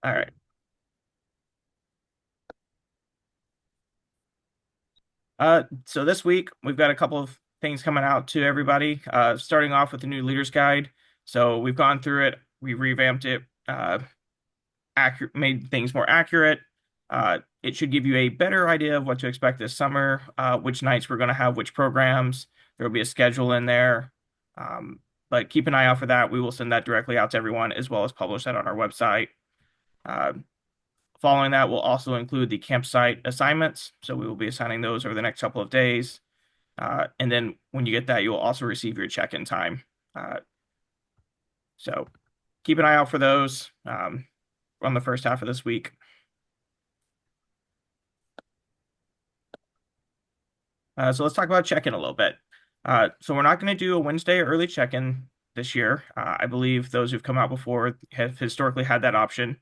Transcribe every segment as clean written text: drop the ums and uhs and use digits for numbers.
All right. So this week we've got a couple of things coming out to everybody. Starting off with the new leaders guide. So we've gone through it, we revamped it, accurate, made things more accurate. It should give you a better idea of what to expect this summer, which nights we're going to have which programs. There will be a schedule in there. Um, but keep an eye out for that. We will send that directly out to everyone as well as publish that on our website. Uh, Following that, we'll also include the campsite assignments. So we will be assigning those over the next couple of days. And then when you get that, you'll also receive your check-in time. Uh, so keep an eye out for those on the first half of this week. So let's talk about check-in a little bit. So we're not going to do a Wednesday early check-in this year. I believe those who've come out before have historically had that option.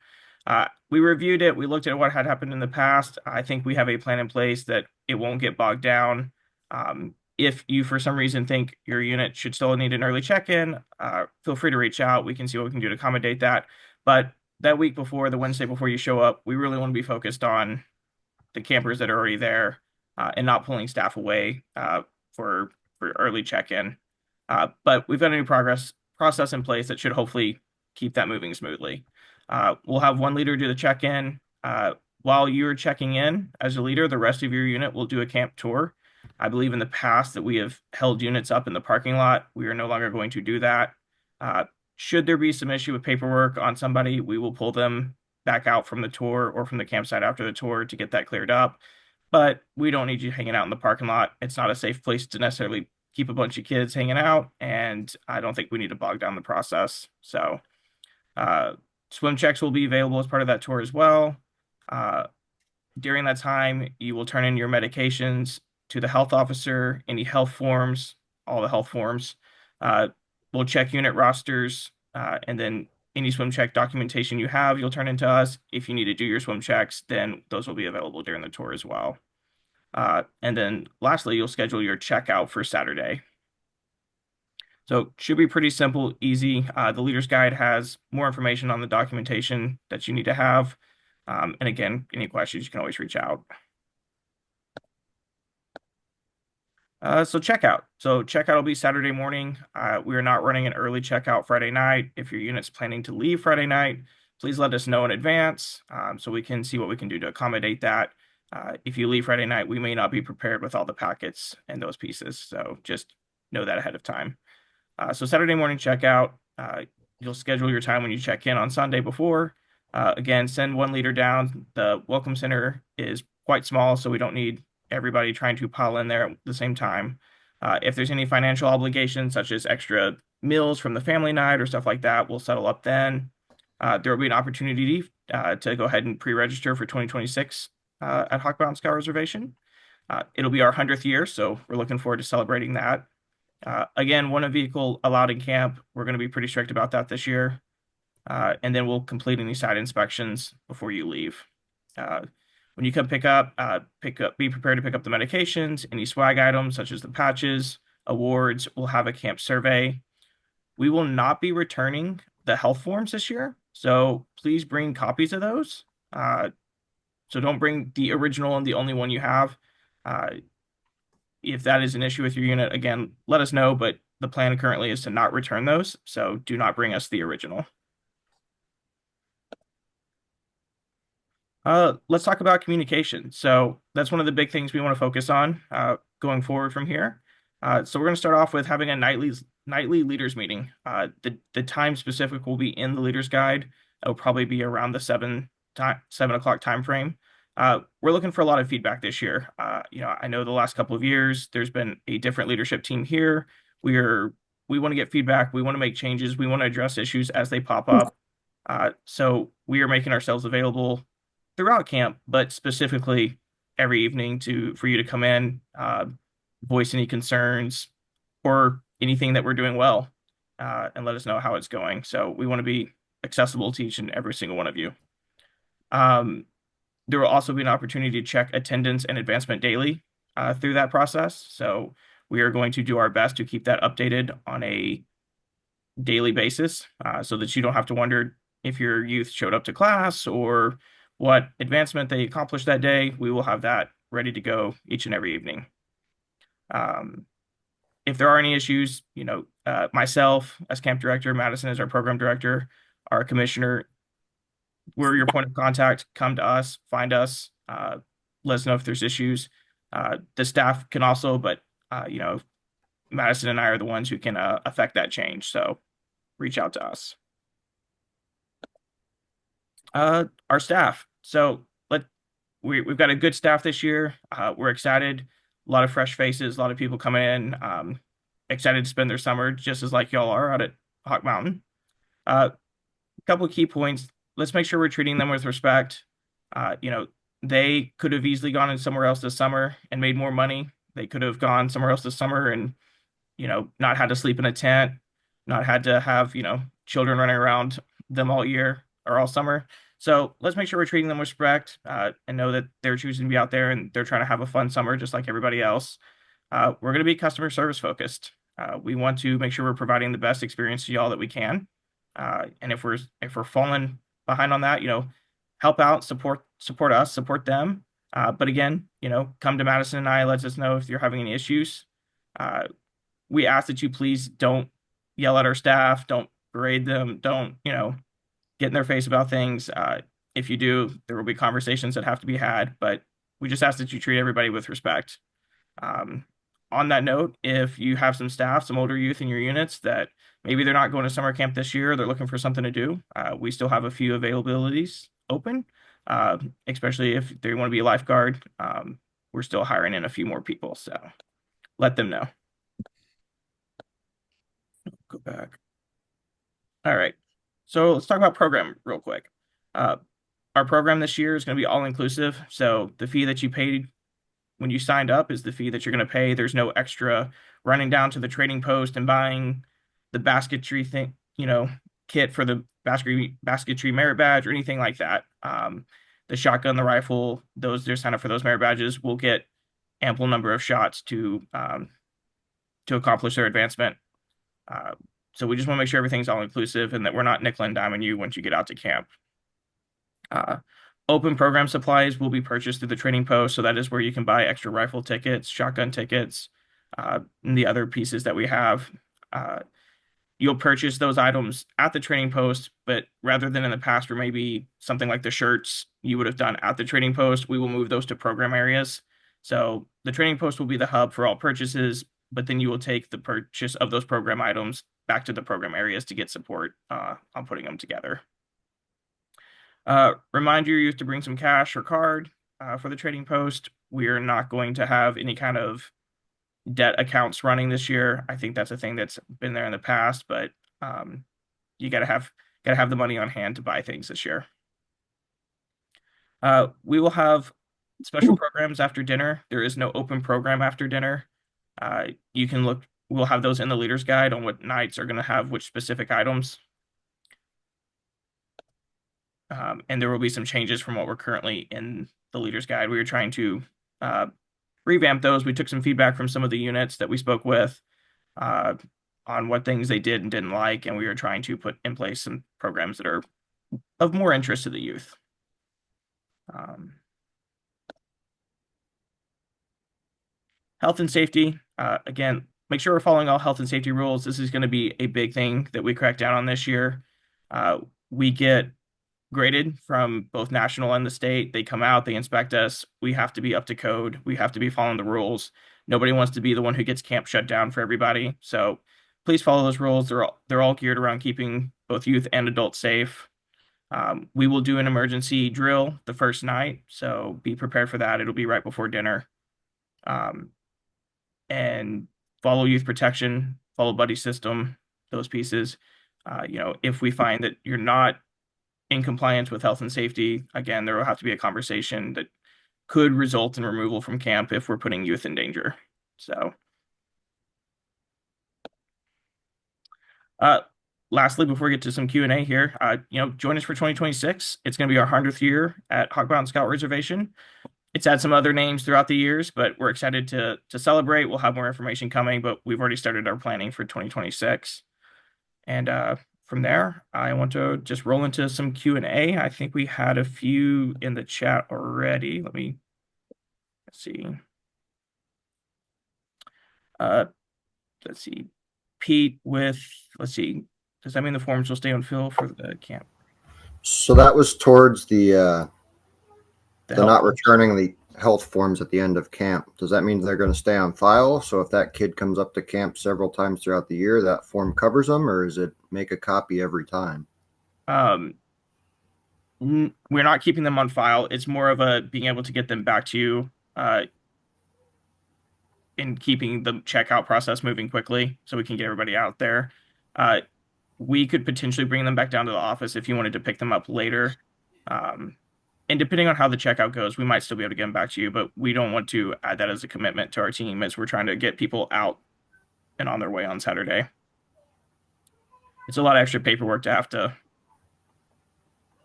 We reviewed it. We looked at what had happened in the past. I think we have a plan in place that it won't get bogged down. If you, for some reason, think your unit should still need an early check-in, feel free to reach out. We can see what we can do to accommodate that. But that week before, the Wednesday before you show up, we really want to be focused on the campers that are already there and not pulling staff away for early check-in. But we've got a new process in place that should hopefully keep that moving smoothly. We'll have one leader do the check-in. While you're checking in as a leader, the rest of your unit will do a camp tour. I believe in the past that we have held units up in the parking lot. We are no longer going to do that. Should there be some issue with paperwork on somebody, we will pull them back out from the tour or from the campsite after the tour to get that cleared up. But we don't need you hanging out in the parking lot. It's not a safe place to necessarily keep a bunch of kids hanging out, and I don't think we need to bog down the process. So, uh, swim checks will be available as part of that tour as well. Uh, During that time, you will turn in your medications to the health officer, any health forms, all the health forms. Uh, we'll check unit rosters, and then any swim check documentation you have, you'll turn into us. If you need to do your swim checks, then those will be available during the tour as well. And then lastly, you'll schedule your checkout for Saturday. So should be pretty simple, easy. The leader's guide has more information on the documentation that you need to have. And again, any questions, you can always reach out. So checkout. So checkout will be Saturday morning. We are not running an early checkout Friday night. If your unit's planning to leave Friday night, please let us know in advance so we can see what we can do to accommodate that. If you leave Friday night, we may not be prepared with all the packets and those pieces. So just know that ahead of time. So Saturday morning checkout, you'll schedule your time when you check in on Sunday before. Again, send one leader down. The welcome center is quite small, so we don't need everybody trying to pile in there at the same time. If there's any financial obligations, such as extra meals from the family night or stuff like that, we'll settle up then. There will be an opportunity to go ahead and pre-register for 2026 at Hawkbound Scout Reservation. It'll be our 100th year, so we're looking forward to celebrating that. Again, one vehicle allowed in camp. We're going to be pretty strict about that this year. And then we'll complete any site inspections before you leave. When you come be prepared to pick up the medications, any swag items such as the patches, awards. We'll have a camp survey. We will not be returning the health forms this year, so please bring copies of those. So don't bring the original and the only one you have. If that is an issue with your unit, again, let us know, but the plan currently is to not return those, so do not bring us the original. Let's talk about communication. So that's one of the big things we want to focus on going forward from here. So we're going to start off with having a nightly leaders meeting. The time specific will be in the leaders guide. It'll probably be around the 7 o'clock time frame. We're looking for a lot of feedback this year. I know the last couple of years there's been a different leadership team here. We want to get feedback. We want to make changes. We want to address issues as they pop up. So we are making ourselves available throughout camp, but specifically every evening for you to come in, voice any concerns or anything that we're doing well, and let us know how it's going. So we want to be accessible to each and every single one of you. There will also be an opportunity to check attendance and advancement daily through that process. So we are going to do our best to keep that updated on a daily basis so that you don't have to wonder if your youth showed up to class or what advancement they accomplished that day. We will have that ready to go each and every evening. Um, if there are any issues, myself as camp director, Madison as our program director, our commissioner, we're your point of contact. Come to us, find us, let us know if there's issues. The staff can also, but Madison and I are the ones who can affect that change. So reach out to us. Our staff. So we've got a good staff this year. We're excited. A lot of fresh faces, a lot of people coming in, excited to spend their summer just as like y'all are out at Hawk Mountain. A couple of key points. Let's make sure we're treating them with respect. Uh, you know, they could have easily gone in somewhere else this summer and made more money. They could have gone somewhere else this summer and, not had to sleep in a tent, not had to have, children running around them all year or all summer. So let's make sure we're treating them with respect, and know that they're choosing to be out there and they're trying to have a fun summer just like everybody else. We're going to be customer service focused. We want to make sure we're providing the best experience to y'all that we can. And if we're falling behind on that, help out, support us, support them. But again, come to Madison and I, let us know if you're having any issues. Uh, we ask that you please don't yell at our staff, don't berate them, don't, get in their face about things. If you do, there will be conversations that have to be had, but we just ask that you treat everybody with respect. Um, on that note, if you have some staff, some older youth in your units that maybe they're not going to summer camp this year, they're looking for something to do, we still have a few availabilities open, especially if they want to be a lifeguard. We're still hiring in a few more people, so let them know. Go back. All right. So let's talk about program real quick. Uh, our program this year is going to be all inclusive. So the fee that you paid when you signed up is the fee that you're going to pay. There's no extra running down to the trading post and buying the basketry thing, kit for the basketry merit badge or anything like that. The shotgun, the rifle, those they're signed up for those merit badges will get ample number of shots to accomplish their advancement. Uh, so we just want to make sure everything's all inclusive and that we're not nickel and diming you once you get out to camp. Uh, Open program supplies will be purchased through the trading post, so that is where you can buy extra rifle tickets, shotgun tickets, and the other pieces that we have. Uh, you'll purchase those items at the trading post, but rather than in the past where maybe something like the shirts you would have done at the trading post, we will move those to program areas. So the trading post will be the hub for all purchases, but then you will take the purchase of those program items back to the program areas to get support on putting them together. Remind your youth to bring some cash or card for the trading post. We are not going to have any kind of debt accounts running this year. I think that's a thing that's been there in the past, but you gotta have the money on hand to buy things this year. We will have special programs after dinner. There is no open program after dinner. You can look. We'll have those in the leader's guide on what nights are going to have which specific items. And there will be some changes from what we're currently in the leader's guide. We were trying to revamp those. We took some feedback from some of the units that we spoke with on what things they did and didn't like, and we were trying to put in place some programs that are of more interest to the youth. Health and safety, again, make sure we're following all health and safety rules. This is going to be a big thing that we crack down on this year. We get graded from both national and the state. They come out, they inspect us. We have to be up to code. We have to be following the rules. Nobody wants to be the one who gets camp shut down for everybody. So please follow those rules. They're all geared around keeping both youth and adults safe. We will do an emergency drill the first night, so be prepared for that. It'll be right before dinner. And follow youth protection, follow buddy system, those pieces. If we find that you're not in compliance with health and safety, again, there will have to be a conversation that could result in removal from camp if we're putting youth in danger. So, lastly, before we get to some Q&A here, join us for 2026. It's going to be our 100th year at Hawk Mountain Scout Reservation. It's had some other names throughout the years, but we're excited to celebrate. We'll have more information coming, but we've already started our planning for 2026. And from there, I want to just roll into some Q&A. I think we had a few in the chat already. Let's see. Uh, let's see. Pete with, let's see. Does that mean the forms will stay on fill for the camp? So that was towards The the health not forms? returning the health forms at the end of camp. Does that mean they're going to stay on file? So if that kid comes up to camp several times throughout the year, that form covers them, or is it make a copy every time? Um, we're not keeping them on file. It's more of a being able to get them back to you, in keeping the checkout process moving quickly so we can get everybody out there. Uh, we could potentially bring them back down to the office if you wanted to pick them up later. Um, and depending on how the checkout goes, we might still be able to get them back to you, but we don't want to add that as a commitment to our team as we're trying to get people out and on their way on Saturday. It's a lot of extra paperwork to have to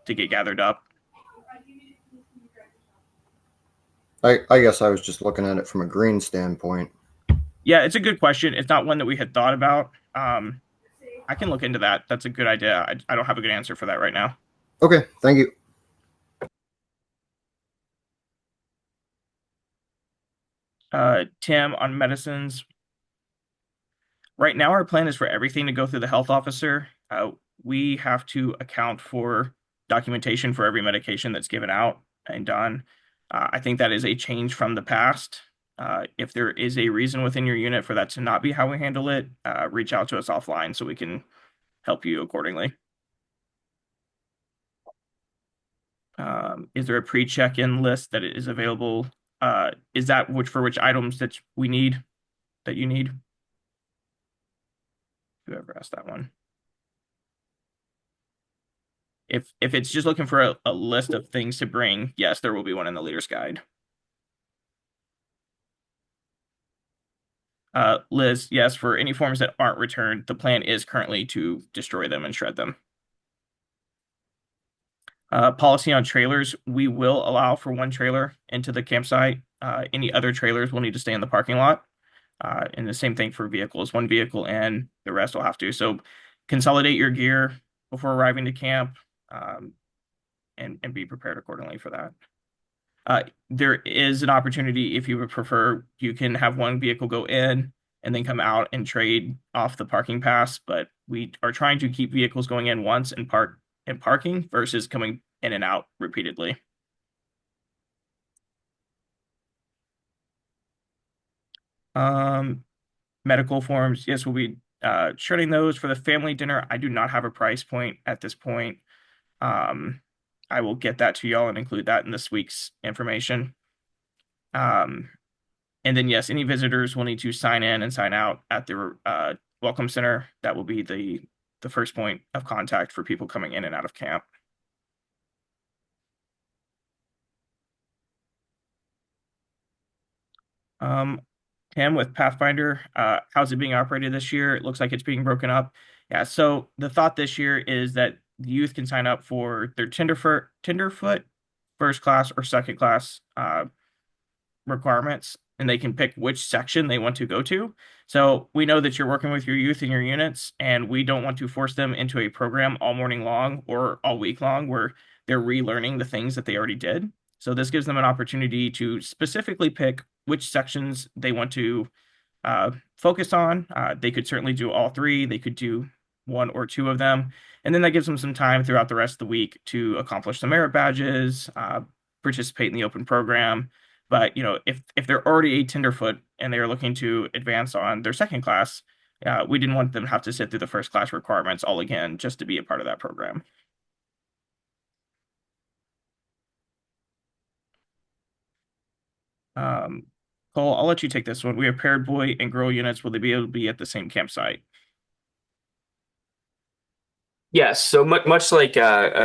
get gathered up. I guess I was just looking at it from a green standpoint. Yeah, it's a good question. It's not one that we had thought about. I can look into that. That's a good idea. I don't have a good answer for that right now. Okay, thank you. Tim, on medicines, right now our plan is for everything to go through the health officer. We have to account for documentation for every medication that's given out and done. I think that is a change from the past. If there is a reason within your unit for that to not be how we handle it, reach out to us offline so we can help you accordingly. Is there a pre-check-in list that is available? Is that which items that we need, that you need? Whoever asked that one. If it's just looking for a list of things to bring, yes, there will be one in the leader's guide. Liz, yes, for any forms that aren't returned, the plan is currently to destroy them and shred them. Policy on trailers, we will allow for one trailer into the campsite. Any other trailers will need to stay in the parking lot. And the same thing for vehicles. One vehicle in, the rest will have to. So consolidate your gear before arriving to camp, and be prepared accordingly for that. There is an opportunity, if you would prefer, you can have one vehicle go in and then come out and trade off the parking pass, but we are trying to keep vehicles going in once and parking versus coming in and out repeatedly. Um, Medical forms, yes, we'll be shredding those for the family dinner. I do not have a price point at this point. Um, I will get that to y'all and include that in this week's information. Um, And then, yes, any visitors will need to sign in and sign out at the Welcome Center. That will be the first point of contact for people coming in and out of camp. Um, Tim, with Pathfinder, how's it being operated this year? It looks like it's being broken up. Yeah, so the thought this year is that the youth can sign up for their Tenderfoot first class or second class requirements, and they can pick which section they want to go to. So we know that you're working with your youth in your units, and we don't want to force them into a program all morning long or all week long where they're relearning the things that they already did. So this gives them an opportunity to specifically pick which sections they want to focus on. They could certainly do all three. They could do one or two of them. And then that gives them some time throughout the rest of the week to accomplish the merit badges, participate in the open program. But if they're already a tenderfoot and they're looking to advance on their second class, we didn't want them to have to sit through the first class requirements all again just to be a part of that program. Um, Cole, I'll let you take this one. We have paired boy and girl units. Will they be able to be at the same campsite? Yes, so much like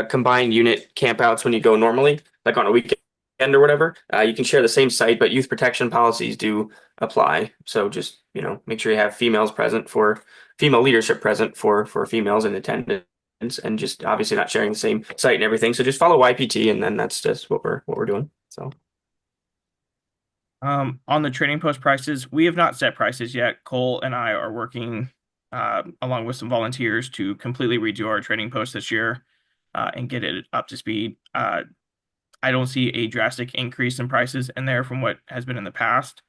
combined unit campouts when you go normally, like on a weekend or whatever, you can share the same site, but youth protection policies do apply. So just, make sure you have females present for female leadership present for females in attendance, and just obviously not sharing the same site and everything. So just follow YPT, and then that's just what we're doing. So On the trading post prices, we have not set prices yet. Cole and I are working along with some volunteers to completely redo our training post this year and get it up to speed. I don't see a drastic increase in prices in there from what has been in the past.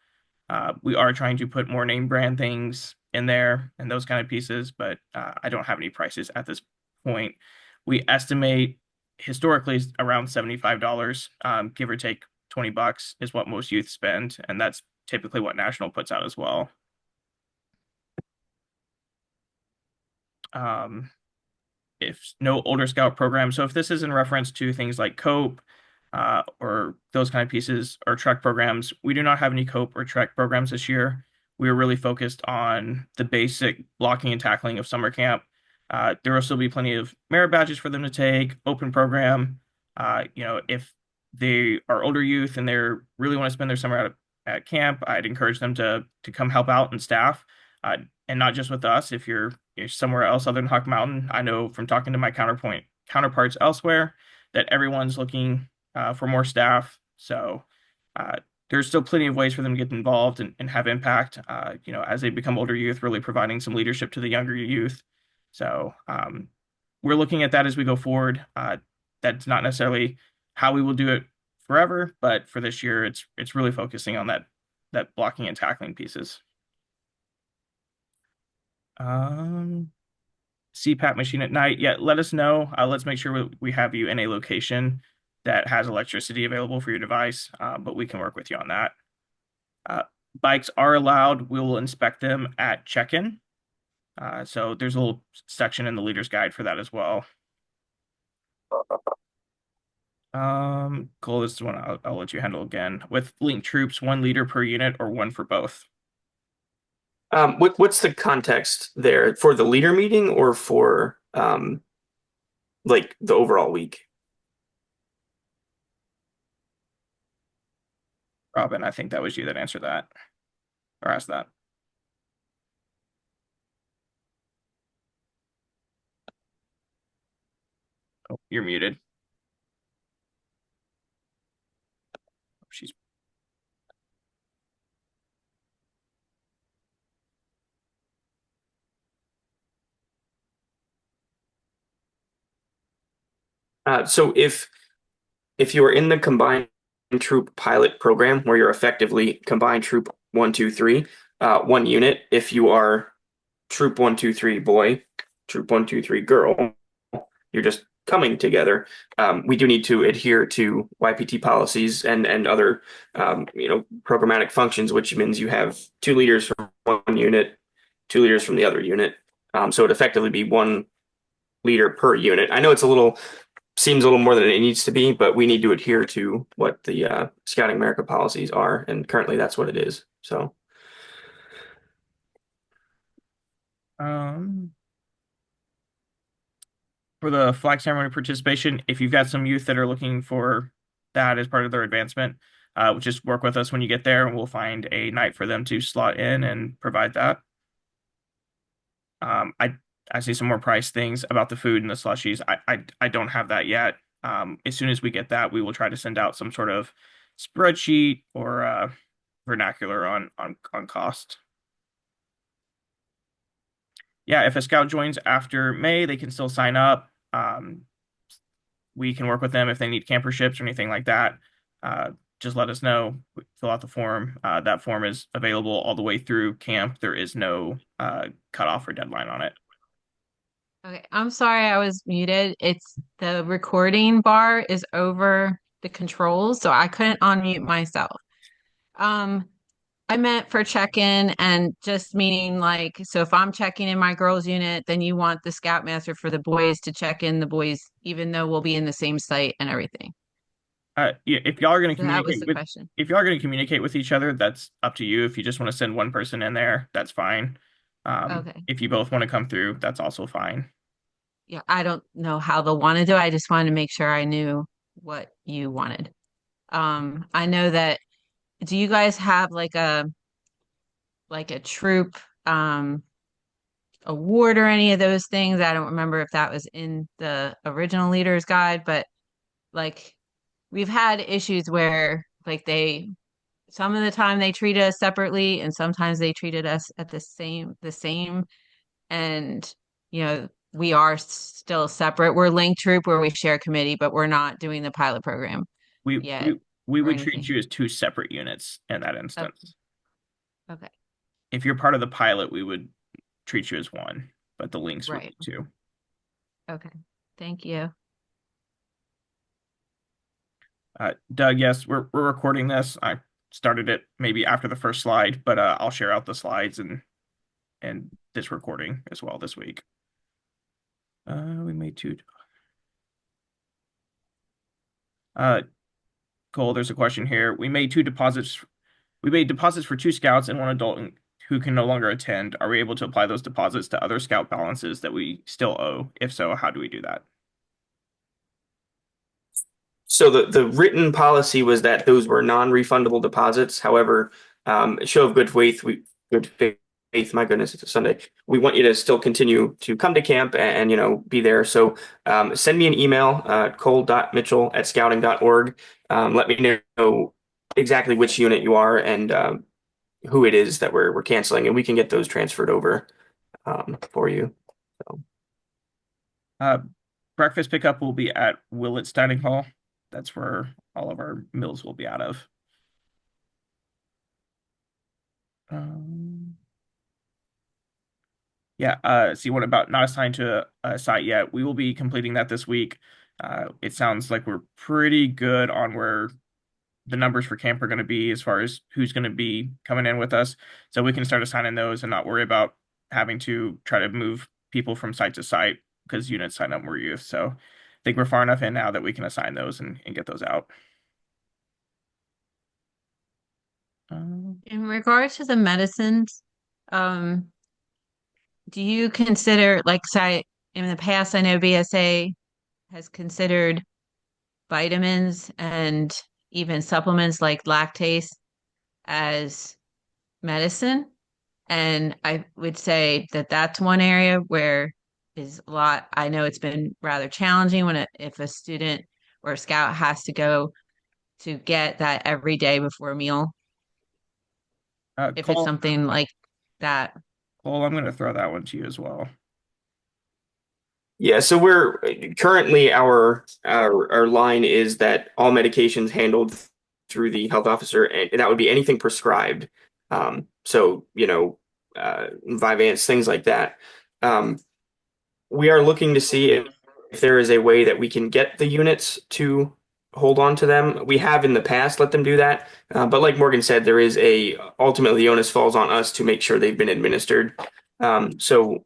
We are trying to put more name brand things in there and those kind of pieces, but I don't have any prices at this point. We estimate historically around $75, give or take $20 is what most youth spend, and that's typically what National puts out as well. Um, if no older scout program. So if this is in reference to things like COPE or those kind of pieces or Trek programs, we do not have any COPE or Trek programs this year. We are really focused on the basic blocking and tackling of summer camp. There will still be plenty of merit badges for them to take, open program. If they are older youth and they really want to spend their summer at camp, I'd encourage them to come help out and staff. And not just with us. If you're somewhere else other than Hawk Mountain, I know from talking to my counterparts elsewhere that everyone's looking for more staff. So uh, there's still plenty of ways for them to get involved and have impact. As they become older youth, really providing some leadership to the younger youth. So we're looking at that as we go forward. That's not necessarily how we will do it forever, but for this year, it's really focusing on that blocking and tackling pieces. Um, CPAP machine at night. Yeah, let us know. Let's make sure we have you in a location that has electricity available for your device, but we can work with you on that. Uh, Bikes are allowed. We will inspect them at check-in. So there's a little section in the leader's guide for that as well. Cool. This is one I'll let you handle again. With linked troops, 1 leader per unit or one for both. What's the context there for the leader meeting or for like the overall week? Robin, I think that was you that answered that or asked that. Oh, you're muted. She's So if you're in the combined troop pilot program where you're effectively combined troop 1, 2, 3, 1 unit, if you are troop 1, 2, 3 boy, troop 1, 2, 3 girl, you're just coming together. We do need to adhere to YPT policies and other programmatic functions, which means you have 2 leaders from 1 unit, 2 leaders from the other unit. So it'd effectively be 1 leader per unit. I know seems a little more than it needs to be, but we need to adhere to what the Scouting America policies are, and currently that's what it is. So, um for the flag ceremony participation, if you've got some youth that are looking for that as part of their advancement, just work with us when you get there, and we'll find a night for them to slot in and provide that. Um, I I see some more price things about the food and the slushies. I don't have that yet. As soon as we get that, we will try to send out some sort of spreadsheet or vernacular on cost. Yeah, if a scout joins after May, they can still sign up. We can work with them if they need camperships or anything like that. Uh, just let us know. Fill out the form. That form is available all the way through camp. There is no cutoff or deadline on it. Okay, I'm sorry I was muted. It's the recording bar is over the controls, so I couldn't unmute myself. Um, I meant for check-in and just meaning like, so if I'm checking in my girls' unit, then you want the scoutmaster for the boys to check in the boys, even though we'll be in the same site and everything. Yeah, if y'all are going to So that was communicate the with question. if y'all are going to communicate with each other, that's up to you. If you just want to send one person in there, that's fine. Okay. If you both want to come through, that's also fine. Yeah, I don't know how they'll want to do it. I just wanted to make sure I knew what you wanted. I know that, do you guys have like a troop award or any of those things? I don't remember if that was in the original leader's guide, but like we've had issues where like some of the time they treat us separately and sometimes they treated us at the same and we are still separate. We're linked troop where we share committee, but we're not doing the pilot program We yet we we or would treat anything. you as two separate units in that Okay. instance. Okay. If you're part of the pilot, we would treat you as one, but the links would Right. be two. Okay. Thank you. Doug, yes, we're recording this. I started it maybe after the first slide, but I'll share out the slides and this recording as well this week. We made two. Cole, there's a question here. We made deposits for two scouts and one adult who can no longer attend. Are we able to apply those deposits to other scout balances that we still owe? If so, how do we do that? So the written policy was that those were non-refundable deposits. However, show of good faith, my goodness, it's a Sunday. We want you to still continue to come to camp and be there. So send me an email, cole.mitchell@scouting.org. Let me know exactly which unit you are and who it is that we're canceling, and we can get those transferred over for you. So. Breakfast pickup will be at Willett Dining Hall. That's where all of our meals will be out of. Yeah, see one about not assigned to a site yet. We will be completing that this week. It sounds like we're pretty good on where the numbers for camp are going to be as far as who's going to be coming in with us. So we can start assigning those and not worry about having to try to move people from site to site because units sign up more youth. So I think we're far enough in now that we can assign those and get those out. In regards to the medicines, um, do you consider, like, say, in the past, I know BSA has considered vitamins and even supplements like lactase as medicine. And I would say that that's one area where is a lot. I know it's been rather challenging if a student or a scout has to go to get that every day before a meal, if it's Cole, something like that. I'm going to throw that one to you as well. Yeah, so we're currently our line is that all medications handled through the health officer, and that would be anything prescribed. So Vyvanse, things like that. Um, we are looking to see if there is a way that we can get the units to hold on to them. We have in the past let them do that, but like Morgan said, there is ultimately the onus falls on us to make sure they've been administered. So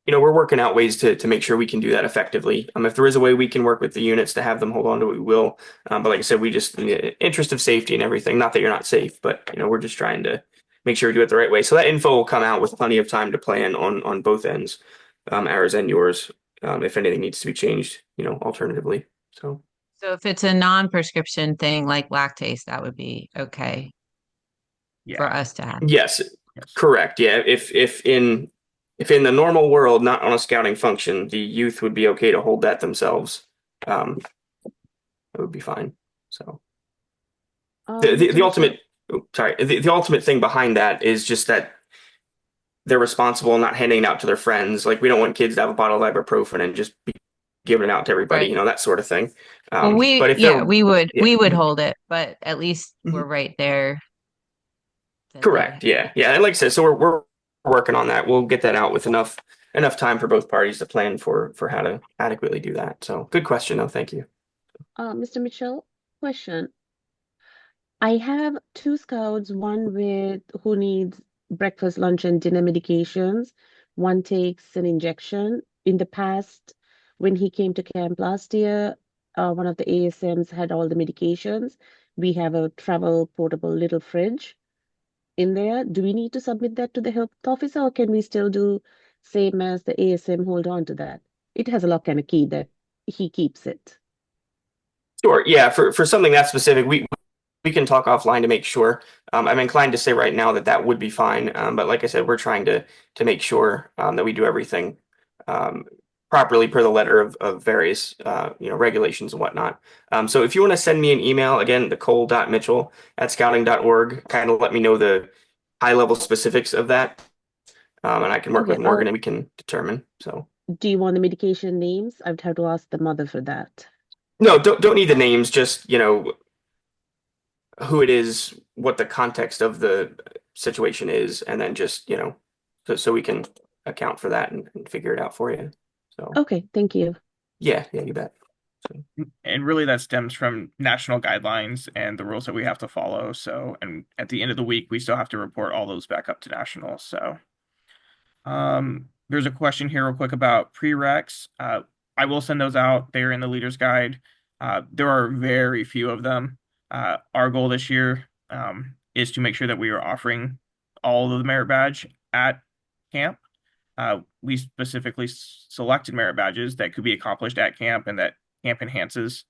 we're working out ways to make sure we can do that effectively. If there is a way we can work with the units to have them hold on to it, we will. But like I said, we just, in the interest of safety and everything, not that you're not safe, but we're just trying to make sure we do it the right way. So that info will come out with plenty of time to plan on both ends, ours and yours, if anything needs to be changed, alternatively. So So if it's a non-prescription thing like lactase, that would be okay for Yeah. us to have. yes, Yes. correct. Yeah, if in the normal world, not on a scouting function, the youth would be okay to hold that themselves. It would be fine. So the Mr. Mitchell, ultimate, sorry, the ultimate thing behind that is just that they're responsible and not handing it out to their friends. Like we don't want kids to have a bottle of ibuprofen and just be giving it out to everybody, Right. that sort of thing. Well, But if they're, we would yeah, hold it, but at least we're mhm. right there that Correct, they. yeah, yeah. And like I said, so we're working on that. We'll get that out with enough time for both parties to plan for how to adequately do that. So good question, though. Thank you. Mr. Mitchell, question. I have two scouts, one with who needs breakfast, lunch, and dinner medications. One takes an injection. In the past, when he came to camp last year, one of the ASMs had all the medications. We have a travel portable little fridge in there. Do we need to submit that to the health officer, or can we still do same as the ASM, hold on to that? It has a lock and a key that he keeps it. Sure. Yeah. For something that specific, we can talk offline to make sure. I'm inclined to say right now that would be fine. But like I said, we're trying to make sure that we do everything um, properly per the letter of various regulations and whatnot. So if you want to send me an email, again, the cole.mitchell@scouting.org, kind of let me know the high level specifics of that. and I can work Okay. with Morgan and we can determine. So Do you want the medication names? I would have to ask the mother for that. no, don't need the names, just who it is, what the context of the situation is, and then just so we can account for that and figure it out for you. So Okay, thank you. yeah, you bet. So, And really that stems from national guidelines and the rules that we have to follow. So, and at the end of the week, we still have to report all those back up to national. So, there's a question here real quick about prereqs. I will send those out. They're in the leader's guide. There are very few of them. Our goal this year is to make sure that we are offering all of the merit badge at camp. We specifically selected merit badges that could be accomplished at camp and that camp enhances.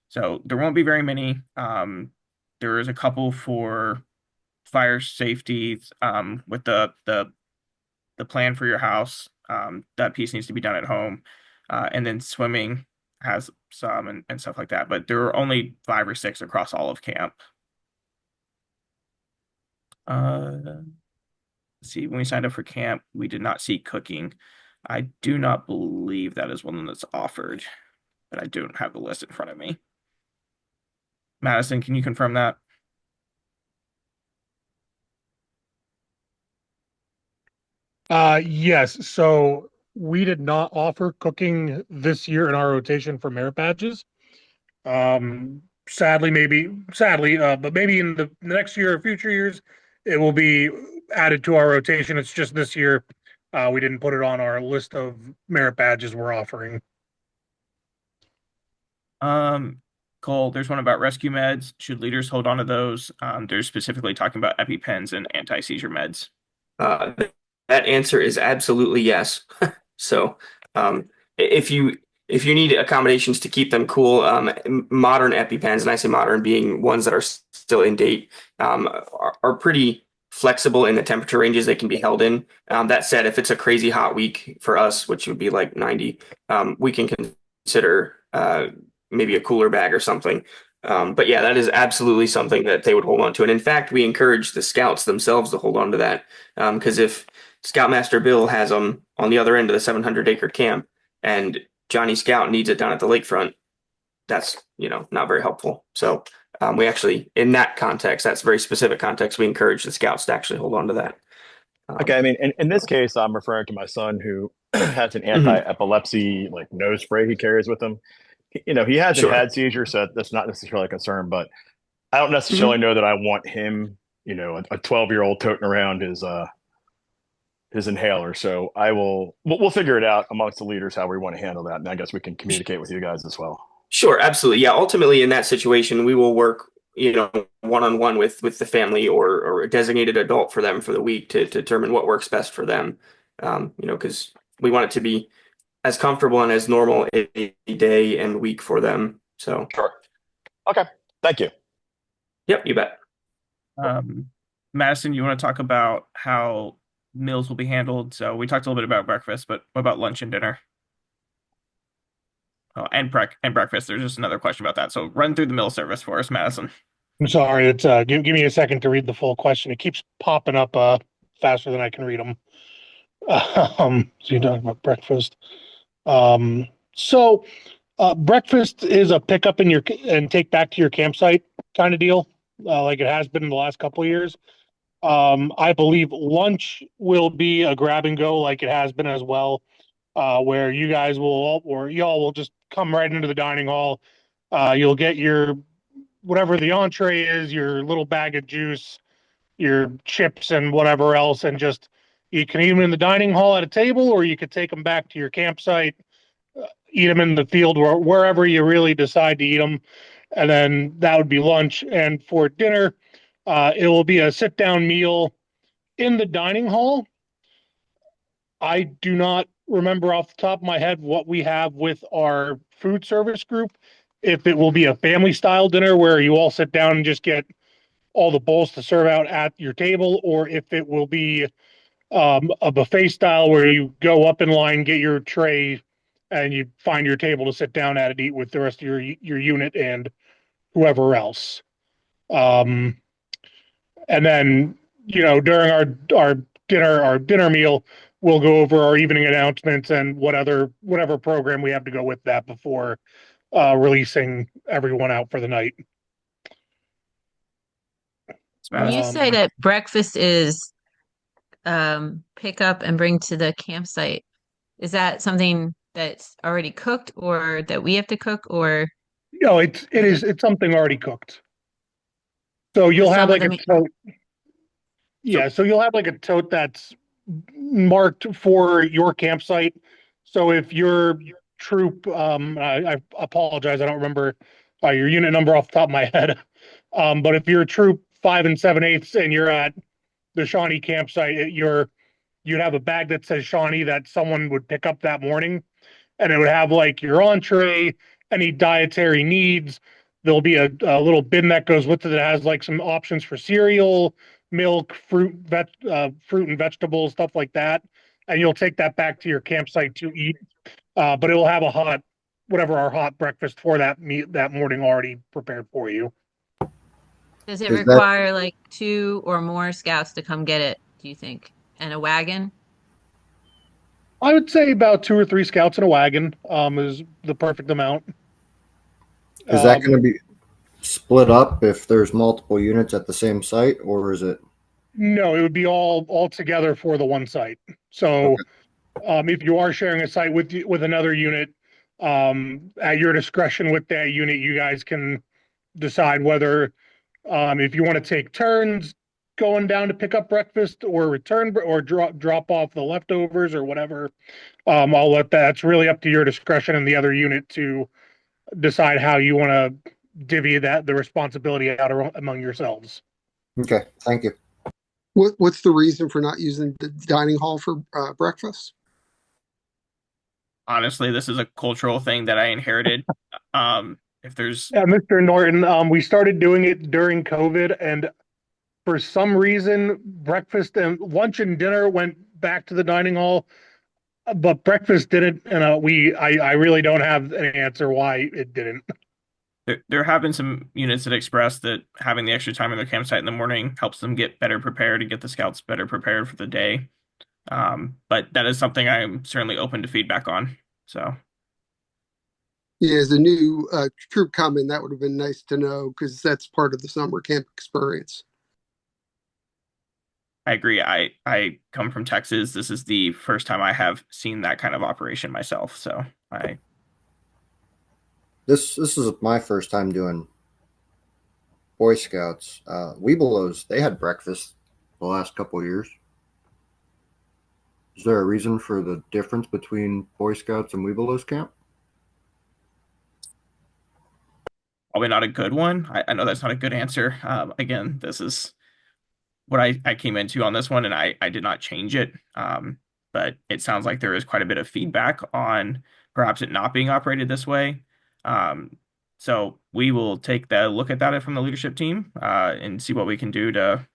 So there won't be very many. There is a couple for fire safety with the plan for your house. That piece needs to be done at home. And then swimming has some and stuff like that. But there are only 5 or 6 across all of camp. Let's see, when we signed up for camp, we did not see cooking. I do not believe that is one that's offered, but I don't have the list in front of me. Madison, can you confirm that? Yes. So we did not offer cooking this year in our rotation for merit badges. Sadly, but maybe in the next year or future years, it will be added to our rotation. It's just this year, we didn't put it on our list of merit badges we're offering. Um, Cole, there's one about rescue meds. Should leaders hold on to those? They're specifically talking about EpiPens and anti-seizure meds. uh, that answer is absolutely yes. So if you need accommodations to keep them cool, modern EpiPens, and I say modern being ones that are still in date, are pretty flexible in the temperature ranges they can be held in. That said, if it's a crazy hot week for us, which would be like 90, we can consider maybe a cooler bag or something. But yeah, that is absolutely something that they would hold on to. And in fact, we encourage the scouts themselves to hold on to that. Because if Scoutmaster Bill has them on the other end of the 700-acre camp and Johnny Scout needs it down at the lakefront, that's, not very helpful. So we actually, in that context, that's very specific context, we encourage the scouts to actually hold on to that. Okay, I mean, in this case, I'm referring to my son who has an Mhm. anti-epilepsy like nose spray he carries with him. He hasn't Sure. had seizures, so that's not necessarily a concern. But I don't Mhm. necessarily know that I want him, a 12-year-old toting around his inhaler. So we'll figure it out amongst the leaders how we want to handle that, and I guess we can communicate with you guys as well. Sure, absolutely. Yeah, ultimately in that situation, we will work, one-on-one with the family or a designated adult for them for the week to determine what works best for them. Because we want it to be as comfortable and as normal a day and week for them. So, Sure. Okay. Thank you. yep, you bet. Um, Madison, you want to talk about how meals will be handled? So we talked a little bit about breakfast, but what about lunch and dinner? Oh, and breakfast. There's just another question about that. So run through the meal service for us, Madison. I'm sorry. It's give me a second to read the full question. It keeps popping up faster than I can read them. So you're talking about breakfast. Um, so breakfast is a pickup in your and take back to your campsite kind of deal, like it has been in the last couple of years. I believe lunch will be a grab and go, like it has been as well, where you guys will all, or y'all will just come right into the dining hall. You'll get your whatever the entree is, your little bag of juice, your chips, and whatever else, and just you can eat them in the dining hall at a table, or you could take them back to your campsite, eat them in the field, wherever you really decide to eat them, and then that would be lunch. And for dinner, it will be a sit down meal in the dining hall. I do not remember off the top of my head what we have with our food service group. If it will be a family style dinner where you all sit down and just get all the bowls to serve out at your table, or if it will be a buffet style where you go up in line, get your tray, and you find your table to sit down at and eat with the rest of your unit and whoever else. Um, and then during our our dinner meal, we'll go over our evening announcements and whatever program we have to go with that before releasing everyone out for the night. When you say that breakfast is pick up and bring to the campsite, is that something that's already cooked or that we have to cook or No, it's something already cooked. So so you'll have some of like a them? tote. So Yeah, so you'll have like a tote that's marked for your campsite. So if your troop, I apologize, I don't remember your unit number off the top of my head. But if you're troop 5 7/8 and you're at the Shawnee campsite, you'd have a bag that says Shawnee that someone would pick up that morning, and it would have like your entree, any dietary needs. There'll be a little bin that goes with it that has like some options for cereal, milk, fruit and vegetables, stuff like that. And you'll take that back to your campsite to eat. But it will have whatever our hot breakfast for that morning already prepared for you. Does it Is that require like two or more scouts to come get it, do you think? And a wagon? I would say about 2 or 3 scouts in a wagon is the perfect amount. is that going Um, to be split up if there's multiple units at the same site, or is it no, it would be all together for the one site. So okay? if you are sharing a site with another unit, at your discretion with that unit, you guys can decide whether if you want to take turns going down to pick up breakfast or return or drop off the leftovers or whatever. I'll let that's really up to your discretion and the other unit to decide how you want to divvy the responsibility out among yourselves. Okay, thank you. What's the reason for not using the dining hall for breakfast? honestly, this is a cultural thing that I inherited. If there's Yeah, Mr. Norton, we started doing it during COVID, and for some reason, breakfast and lunch and dinner went back to the dining hall, but breakfast didn't. And I really don't have an answer why it didn't. there have been some units that express that having the extra time in their campsite in the morning helps them get better prepared and get the scouts better prepared for the day. But that is something I'm certainly open to feedback on. So Yeah, as a new troop coming, that would have been nice to know because that's part of the summer camp experience. I agree. I come from Texas. This is the first time I have seen that kind of operation myself. So I This is my first time doing Boy Scouts. Webelos, they had breakfast the last couple of years. Is there a reason for the difference between Boy Scouts and Webelos camp? probably not a good one. I know that's not a good answer. Again, this is what I came into on this one, and I did not change it. But it sounds like there is quite a bit of feedback on perhaps it not being operated this way. Um, so we will take the look at that from the leadership team and see what we can do to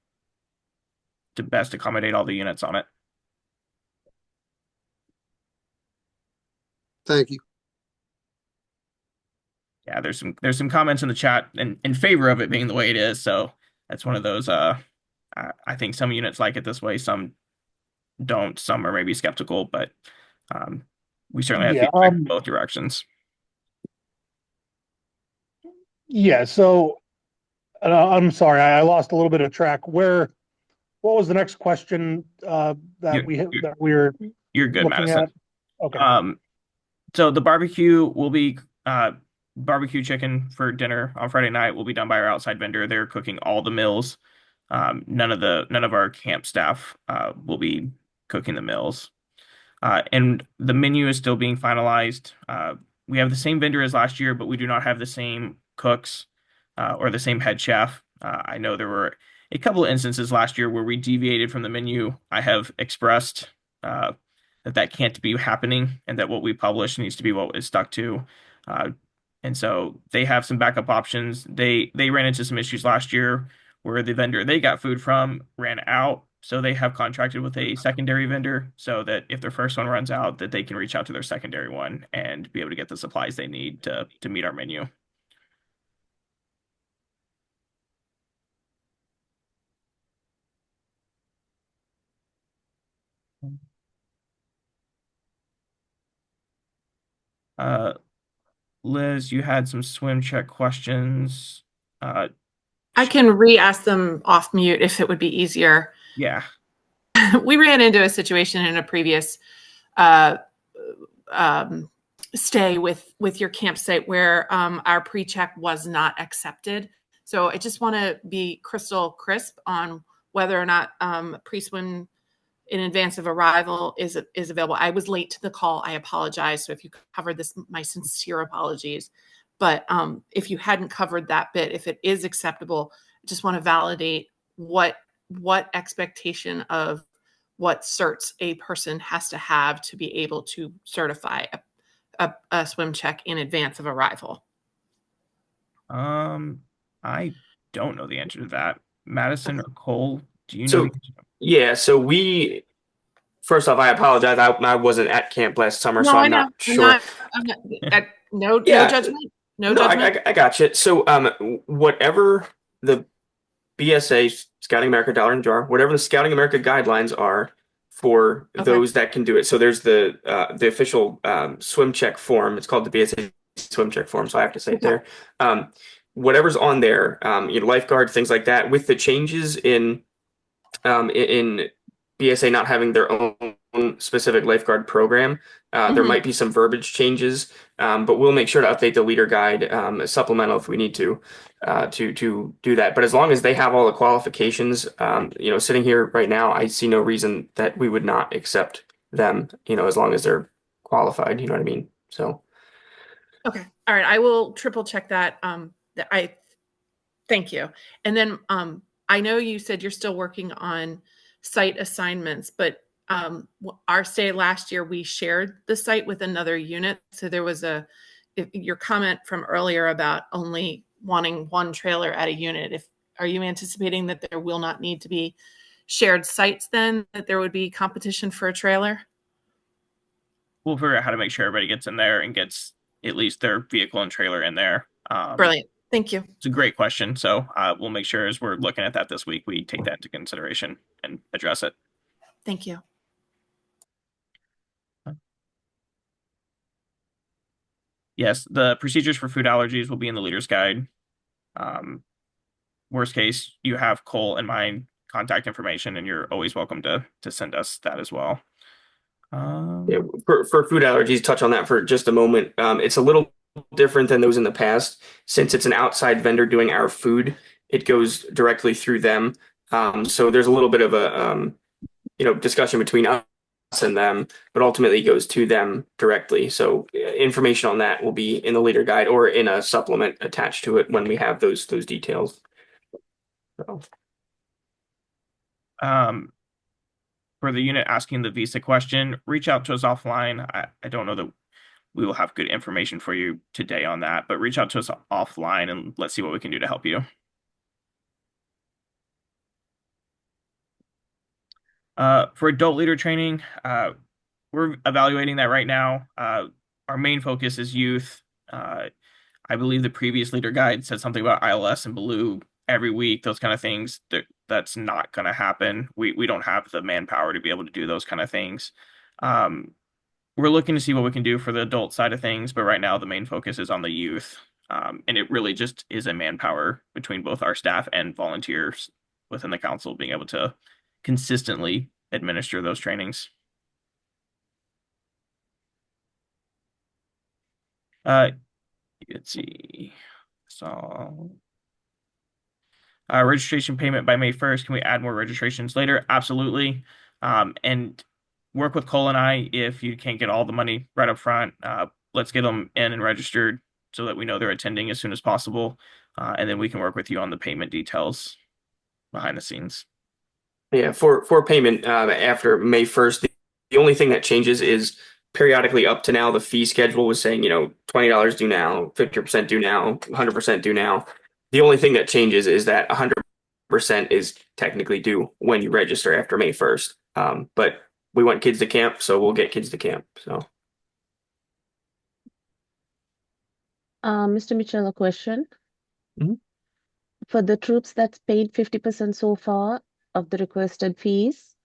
best accommodate all the units on it. Thank you. Yeah, there's some comments in the chat in favor of it being the way it is. So that's one of those. I think some units like it this way, some don't, some are maybe skeptical, but um, we certainly have Yeah. feedback in both directions. Yeah. So I'm sorry, I lost a little bit of track. What was the next question You're, you're, that we were you're good, looking Madison. at? Okay. So the barbecue will be barbecue chicken for dinner on Friday night will be done by our outside vendor. They're cooking all the meals. None of our camp staff will be cooking the meals. And the menu is still being finalized. We have the same vendor as last year, but we do not have the same cooks or the same head chef. I know there were a couple of instances last year where we deviated from the menu. I have expressed uh, that can't be happening and that what we publish needs to be what is stuck to. Uh, and so they have some backup options. They ran into some issues last year where the vendor they got food from ran out. So they have contracted with a secondary vendor so that if their first one runs out, that they can reach out to their secondary one and be able to get the supplies they need to meet our menu. Uh, Liz, you had some swim check questions. Uh, I can re-ask them off mute if it would be easier. yeah. We ran into a situation in a previous uh, stay with your campsite where our pre-check was not accepted. So I just want to be crystal crisp on whether or not pre-swim in advance of arrival is available. I was late to the call. I apologize. So if you covered this, my sincere apologies. But if you hadn't covered that bit, if it is acceptable, I just want to validate what expectation of what certs a person has to have to be able to certify a swim check in advance of arrival. I don't know the answer to that. Madison or Cole, do you know the So answer? yeah, so we first off, I apologize. I wasn't at camp last summer, so No, I I'm know. not sure. I'm not no Yeah, judgment. No no, judgment. I got you. So whatever the BSA, Scouting America Dollar in the Jar, whatever the Scouting America guidelines are for Okay. those that can do it. So there's the official swim check form. It's called the BSA swim check form. So I have to say it there. Whatever's on there, lifeguard, things like that. With the changes in BSA not having their own specific lifeguard program, there might be some verbiage changes, but we'll make sure to update the leader guide, supplemental if we need to do that. But as long as they have all the qualifications, sitting here right now, I see no reason that we would not accept them, as long as they're qualified, you know what I mean? So. Okay. All right. I will triple check that. Thank you. And then I know you said you're still working on site assignments, but our stay last year, we shared the site with another unit. So there was your comment from earlier about only wanting one trailer at a unit. Are you anticipating that there will not need to be shared sites then, that there would be competition for a trailer? We'll figure out how to make sure everybody gets in there and gets at least their vehicle and trailer in there. Brilliant. Thank you. It's a great question. So we'll make sure as we're looking at that this week, we take that into consideration and address it. Thank you. Yes, the procedures for food allergies will be in the leader's guide. Worst case, you have Cole and my contact information, and you're always welcome to send us that as well. Yeah, for food allergies, touch on that for just a moment. It's a little different than those in the past. Since it's an outside vendor doing our food, it goes directly through them. So there's a little bit of a discussion between us and them, but ultimately goes to them directly. So information on that will be in the leader guide or in a supplement attached to it when we have those details. So. For the unit asking the visa question, reach out to us offline. I don't know that we will have good information for you today on that, but reach out to us offline and let's see what we can do to help you. For adult leader training, we're evaluating that right now. Our main focus is youth. I believe the previous leader guide said something about ILS and Blue every week, those kind of things. That's not going to happen. We don't have the manpower to be able to do those kind of things. We're looking to see what we can do for the adult side of things, but right now the main focus is on the youth. And it really just is a manpower between both our staff and volunteers within the council being able to consistently administer those trainings. Let's see. So registration payment by May 1st. Can we add more registrations later? Absolutely. And work with Cole and I if you can't get all the money right up front. Let's get them in and registered so that we know they're attending as soon as possible. And then we can work with you on the payment details behind the scenes. Yeah, for payment after May 1st, the only thing that changes is periodically up to now the fee schedule was saying, $20 due now, 50% due now, 100% due now. The only thing that changes is that 100% is technically due when you register after May 1st. But we want kids to camp, so we'll get kids to camp. So, Mr. Mitchell, a question. Mhm. For the troops that's paid 50% so far of the requested fees,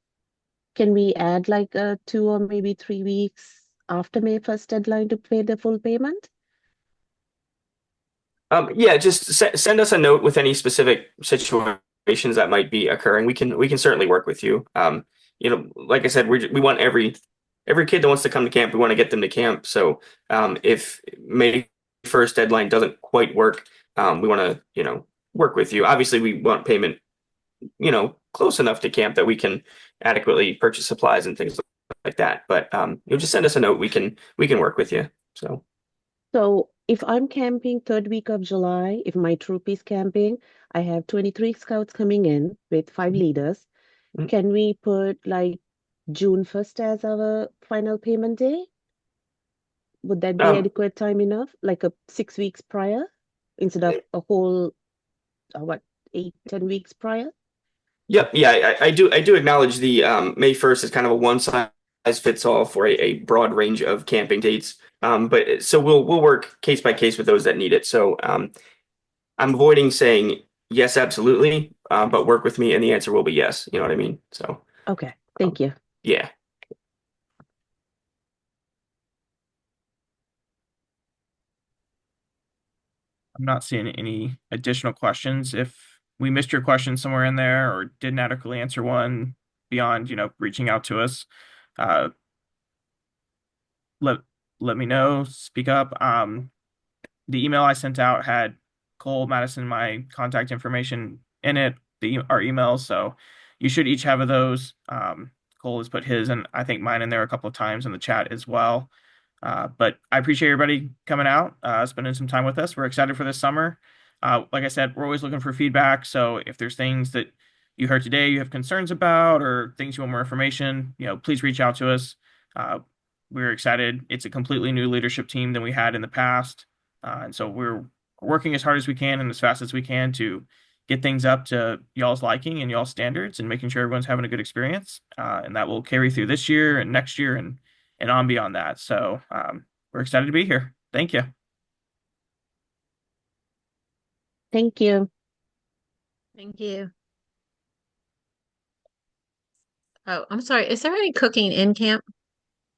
can we add like 2 or maybe 3 weeks after May 1st deadline to pay the full payment? Yeah, just send us a note with any specific situations that might be occurring. We can certainly work with you. Like I said, we want every kid that wants to come to camp, we want to get them to camp. So if May 1st deadline doesn't quite work, we want to work with you. Obviously, we want payment close enough to camp that we can adequately purchase supplies and things like that. But just send us a note. We can work with you. So. So if I'm camping third week of July, if my troop is camping, I have 23 scouts coming in with 5 leaders. Mm. Can we put like June 1st as our final payment day? Would that be Um, adequate time enough? Like a 6 weeks prior instead of a whole, what, 8, 10 weeks prior? Yep, yeah, I do acknowledge the May 1st is kind of a one size fits all for a broad range of camping dates. But so we'll work case by case with those that need it. So I'm avoiding saying yes, absolutely, but work with me, and the answer will be yes. You know what I mean? So Okay, um, thank you. yeah. I'm not seeing any additional questions. If we missed your question somewhere in there or didn't adequately answer one beyond, reaching out to us, uh, let let me know, speak up. The email I sent out had Cole, Madison, my contact information in it, our emails. So you should each have those. Cole has put his and I think mine in there a couple of times in the chat as well. But I appreciate everybody coming out, spending some time with us. We're excited for this summer. Like I said, we're always looking for feedback. So if there's things that you heard today you have concerns about or things you want more information, please reach out to us. Uh, we're excited. It's a completely new leadership team than we had in the past. And so we're working as hard as we can and as fast as we can to get things up to y'all's liking and y'all's standards and making sure everyone's having a good experience. And that will carry through this year and next year and on beyond that. So we're excited to be here. Thank you. Thank you. Thank you. Oh, I'm sorry. Is there any cooking in camp?